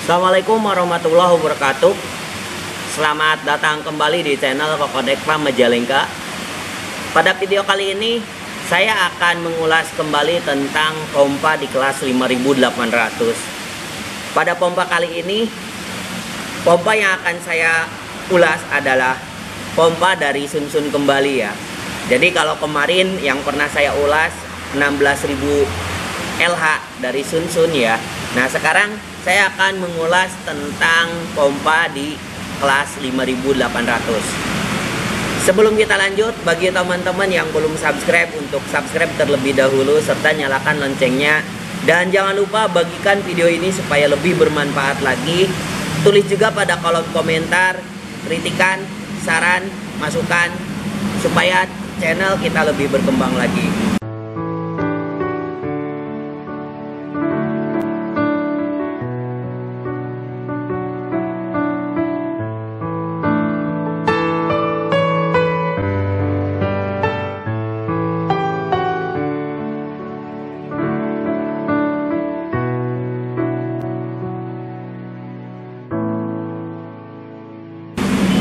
Assalamualaikum warahmatullahi wabarakatuh. Selamat datang kembali di channel Kokodekpa Majalengka. Pada video kali ini saya akan mengulas kembali tentang pompa di kelas 5800. Pada pompa kali ini, pompa yang akan saya ulas adalah pompa dari Sunsun kembali ya. Jadi kalau kemarin yang pernah saya ulas 16.000 LH dari Sunsun ya. Nah sekarang saya akan mengulas tentang pompa di kelas 5800. Sebelum kita lanjut, bagi teman-teman yang belum subscribe, untuk subscribe terlebih dahulu serta nyalakan loncengnya. Dan jangan lupa bagikan video ini supaya lebih bermanfaat lagi. Tulis juga pada kolom komentar kritikan, saran, masukan supaya channel kita lebih berkembang lagi.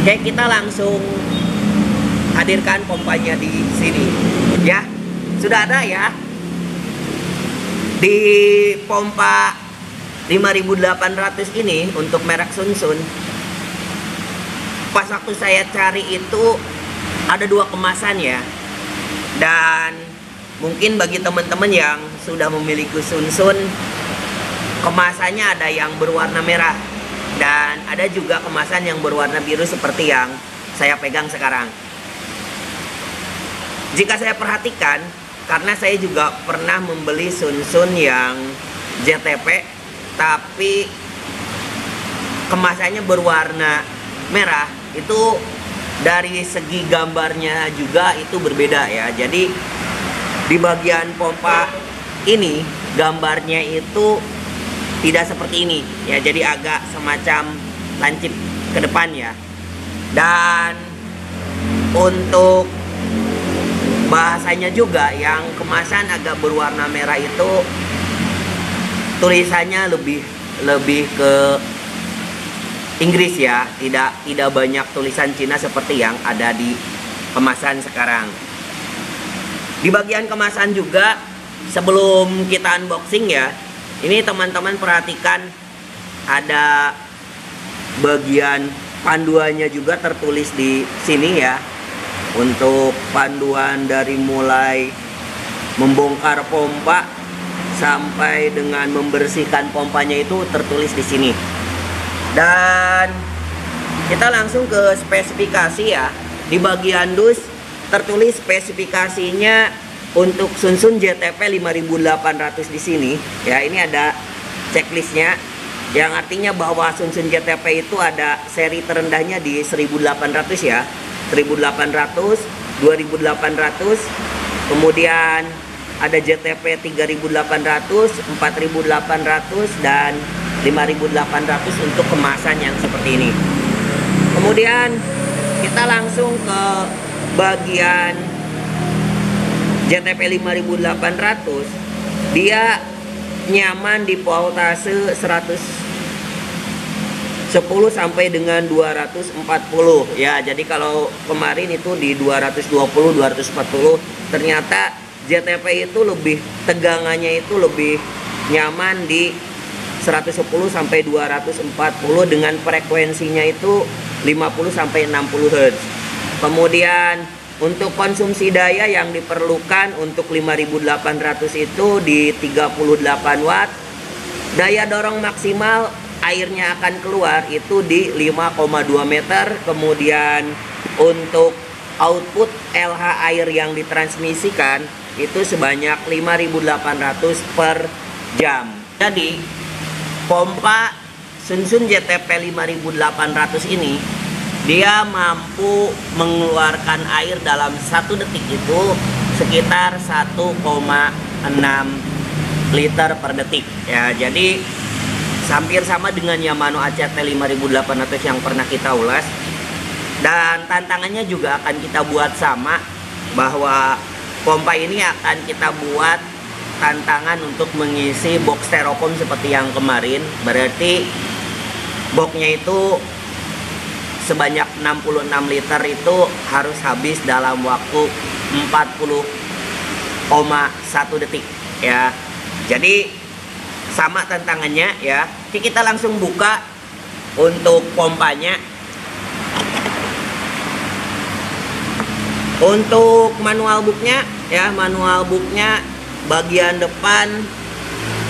Oke, kita langsung hadirkan pompanya di sini ya. Sudah ada ya di pompa 5800 ini untuk merek Sunsun. Pas waktu saya cari itu ada dua kemasan ya. Dan mungkin bagi teman-teman yang sudah memiliki Sunsun, kemasannya ada yang berwarna merah dan ada juga kemasan yang berwarna biru seperti yang saya pegang sekarang. Jika saya perhatikan, karena saya juga pernah membeli Sunsun yang JTP tapi kemasannya berwarna merah, itu dari segi gambarnya juga itu berbeda ya. Jadi di bagian pompa ini gambarnya itu tidak seperti ini ya, jadi agak semacam lancip ke depan ya. Dan untuk bahasanya juga yang kemasan agak berwarna merah itu tulisannya lebih ke Inggris ya, tidak banyak tulisan Cina seperti yang ada di kemasan sekarang. Di bagian kemasan juga sebelum kita unboxing ya, ini teman-teman perhatikan ada bagian panduannya juga tertulis di sini ya. Untuk panduan dari mulai membongkar pompa sampai dengan membersihkan pompanya itu tertulis di sini. Dan kita langsung ke spesifikasi ya. Di bagian dus tertulis spesifikasinya untuk Sunsun JTP 5800 di sini ya. Ini ada checklistnya yang artinya bahwa Sunsun JTP itu ada seri terendahnya di 1800 ya. 1800, 2800, kemudian ada JTP 3800, 4800 dan 5800 untuk kemasan yang seperti ini. Kemudian kita langsung ke bagian JTP 5800. Dia nyaman di voltase 110 sampai dengan 240 ya. Jadi kalau kemarin itu di 220 240, ternyata JTP itu lebih tegangannya itu lebih nyaman di 110 sampai 240 dengan frekuensinya itu 50 sampai 60 Hz. Kemudian untuk konsumsi daya yang diperlukan untuk 5800 itu di 38 watt. Daya dorong maksimal airnya akan keluar itu di 5,2 meter. Kemudian untuk output LH air yang ditransmisikan itu sebanyak 5800 per jam. Jadi pompa Sunsun JTP 5800 ini dia mampu mengeluarkan air dalam 1 detik itu sekitar 1,6 liter per detik ya. Jadi hampir sama dengan Yamaha ACT 5800 yang pernah kita ulas. Dan tantangannya juga akan kita buat sama, bahwa pompa ini akan kita buat tantangan untuk mengisi box styrofoam seperti yang kemarin. Berarti boxnya itu sebanyak 66 liter itu harus habis dalam waktu 40,1 detik ya. Jadi sama tantangannya ya. Kita langsung buka untuk pompanya. Untuk manual booknya ya, manual booknya bagian depan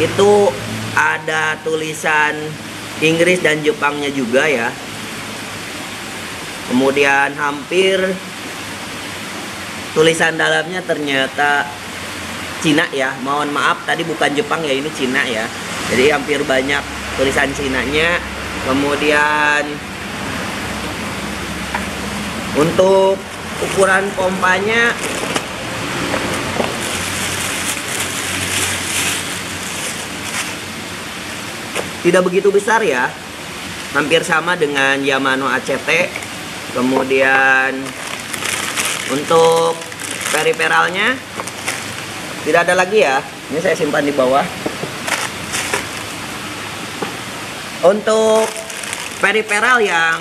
itu ada tulisan Inggris dan Jepangnya juga ya. Kemudian hampir tulisan dalamnya ternyata Cina ya. Mohon maaf tadi bukan Jepang ya, ini Cina ya. Jadi hampir banyak tulisan Cinanya. Kemudian untuk ukuran pompanya tidak begitu besar ya, hampir sama dengan Yamaha ACT. Kemudian untuk periferalnya tidak ada lagi ya, ini saya simpan di bawah. Untuk periferal yang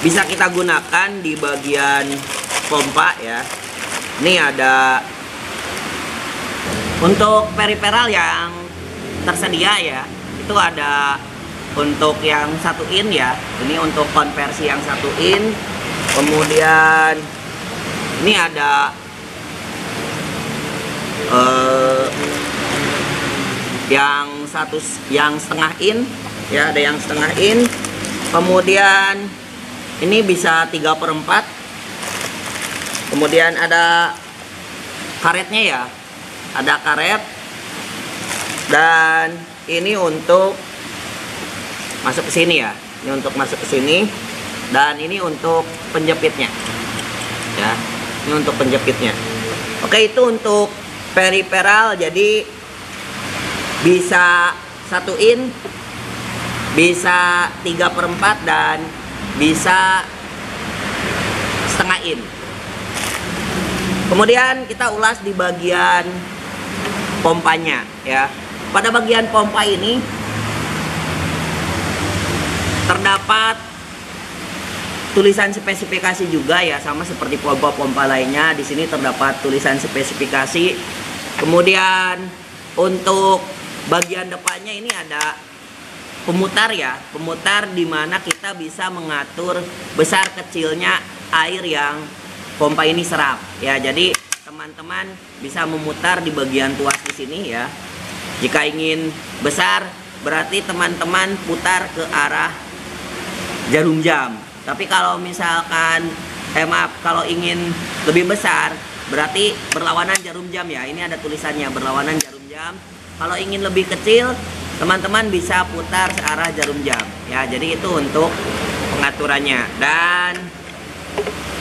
bisa kita gunakan di bagian pompa ya, ini ada untuk periferal yang tersedia ya, itu ada untuk yang 1 in ya, ini untuk konversi yang 1 in. Kemudian ini ada yang setengah in ya, ada yang setengah in. Kemudian ini bisa 3/4. Kemudian ada karetnya ya, ada karet. Dan ini untuk masuk ke sini ya, ini untuk masuk ke sini. Dan ini untuk penjepitnya ya, ini untuk penjepitnya. Oke, itu untuk periferal. Jadi bisa 1 in, bisa 3/4, dan bisa setengah in. Kemudian kita ulas di bagian pompanya ya. Pada bagian pompa ini terdapat tulisan spesifikasi juga ya, sama seperti pompa-pompa lainnya. Di sini terdapat tulisan spesifikasi. Kemudian untuk bagian depannya ini ada pemutar ya, pemutar di mana kita bisa mengatur besar kecilnya air yang pompa ini serap ya. Jadi teman-teman bisa memutar di bagian tuas di sini ya. Jika ingin besar berarti teman-teman putar ke arah jarum jam. Tapi kalau misalkan kalau ingin lebih besar berarti berlawanan jarum jam ya. Ini ada tulisannya berlawanan jarum jam. Kalau ingin lebih kecil teman-teman bisa putar searah jarum jam ya. Jadi itu untuk pengaturannya. Dan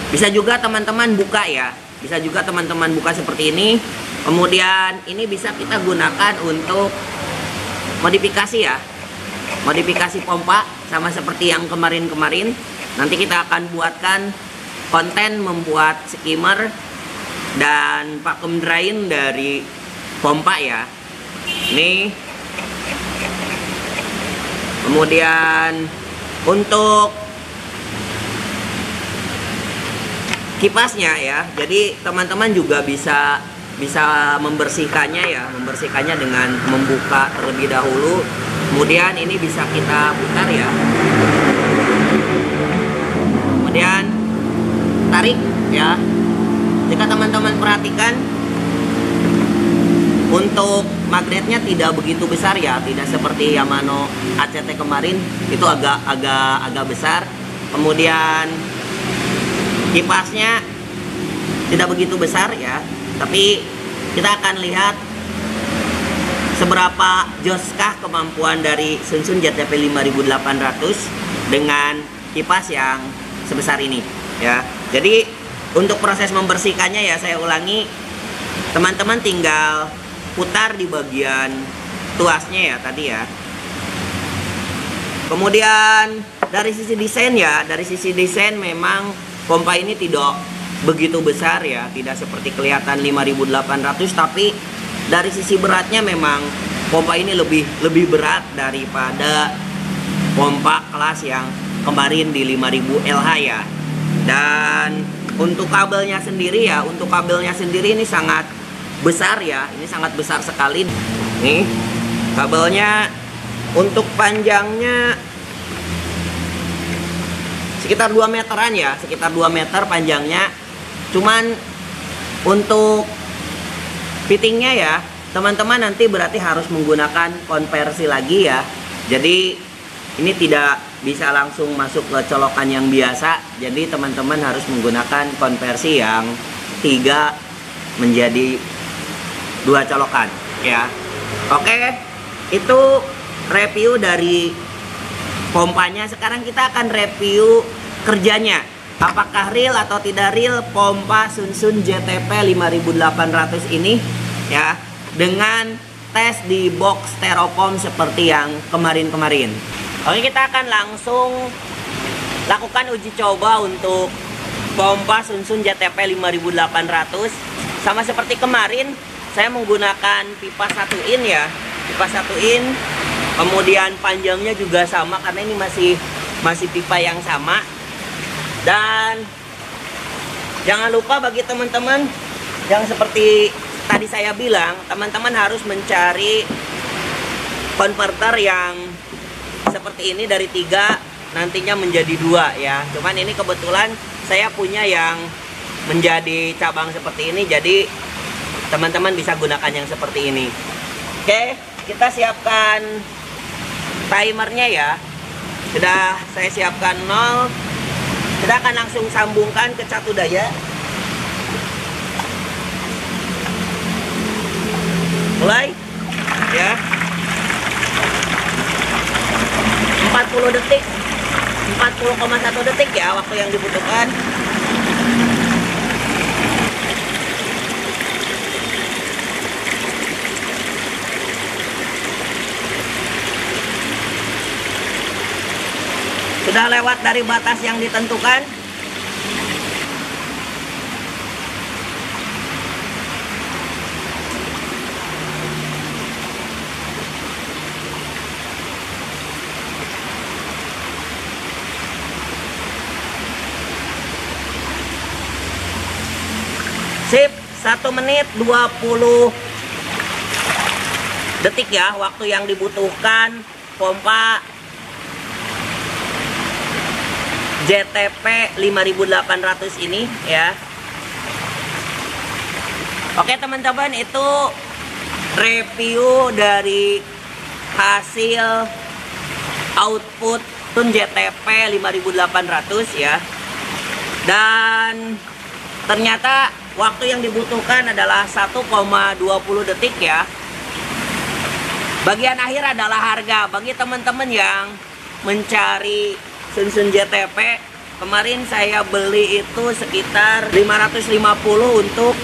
bisa juga teman-teman buka ya, bisa juga teman-teman buka seperti ini. Kemudian ini bisa kita gunakan untuk modifikasi ya, modifikasi pompa, sama seperti yang kemarin-kemarin. Nanti kita akan buatkan konten membuat skimmer dan vacuum drain dari pompa ya. Ini kemudian untuk kipasnya ya, jadi teman-teman juga bisa membersihkannya ya, membersihkannya dengan membuka terlebih dahulu. Kemudian ini bisa kita putar ya, kemudian tarik ya. Jika teman-teman perhatikan, untuk magnetnya tidak begitu besar ya, tidak seperti Yamaha ACT kemarin, itu agak besar. Kemudian kipasnya tidak begitu besar ya, tapi kita akan lihat seberapa joskah kemampuan dari Sunsun JTP 5800 dengan kipas yang sebesar ini ya. Jadi untuk proses membersihkannya ya, saya ulangi, teman-teman tinggal putar di bagian tuasnya ya tadi ya. Kemudian dari sisi desain ya, dari sisi desain memang pompa ini tidak begitu besar ya, tidak seperti kelihatan 5800, tapi dari sisi beratnya memang pompa ini lebih berat daripada pompa kelas yang kemarin di 5000 LH ya. Dan untuk kabelnya sendiri ya, ini sangat besar ya, ini sangat besar sekali. Nih kabelnya untuk panjangnya sekitar 2 meteran ya, sekitar 2 meter panjangnya. Cuman untuk fittingnya ya teman-teman nanti berarti harus menggunakan konversi lagi ya. Jadi ini tidak bisa langsung masuk ke colokan yang biasa. Jadi teman-teman harus menggunakan konversi yang 3 menjadi 2 colokan ya. Oke, itu review dari pompanya. Sekarang kita akan review kerjanya. Apakah real atau tidak real pompa Sunsun JTP 5800 ini ya, dengan tes di box styrofoam seperti yang kemarin-kemarin. Oke, kita akan langsung lakukan uji coba untuk pompa Sunsun JTP 5800. Sama seperti kemarin, saya menggunakan pipa 1 in ya, pipa 1 in. Kemudian panjangnya juga sama karena ini masih pipa yang sama. Dan jangan lupa bagi teman-teman yang seperti tadi saya bilang, teman-teman harus mencari konverter yang seperti ini dari 3 nantinya menjadi 2 ya. Cuman ini kebetulan saya punya yang menjadi cabang seperti ini, jadi teman-teman bisa gunakan yang seperti ini. Oke, kita siapkan timernya ya. Sudah saya siapkan 0. Kita akan langsung sambungkan ke catu daya. Mulai ya. 40 detik, 40,1 detik ya waktu yang dibutuhkan. Sudah lewat dari batas yang ditentukan. Sip, 1 menit 20 detik ya waktu yang dibutuhkan pompa JTP 5800 ini ya. Oke teman-teman, itu review dari hasil output Sunsun JTP 5800 ya. Dan ternyata waktu yang dibutuhkan adalah 1,20 detik ya. Bagian akhir adalah harga. Bagi teman-teman yang mencari Sunsun JTP, kemarin saya beli itu sekitar 550 untuk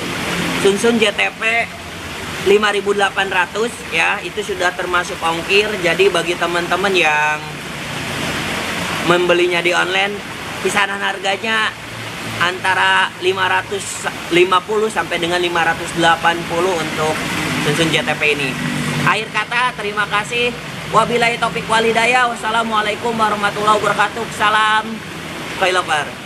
Sunsun JTP 5800 ya. Itu sudah termasuk ongkir. Jadi bagi teman-teman yang membelinya di online, kisaran harganya antara 550 sampai dengan 580 untuk Sunsun JTP ini. Akhir kata, terima kasih. Wabillahi taufik walhidayah. Wassalamualaikum warahmatullahi wabarakatuh. Salam Kailabar.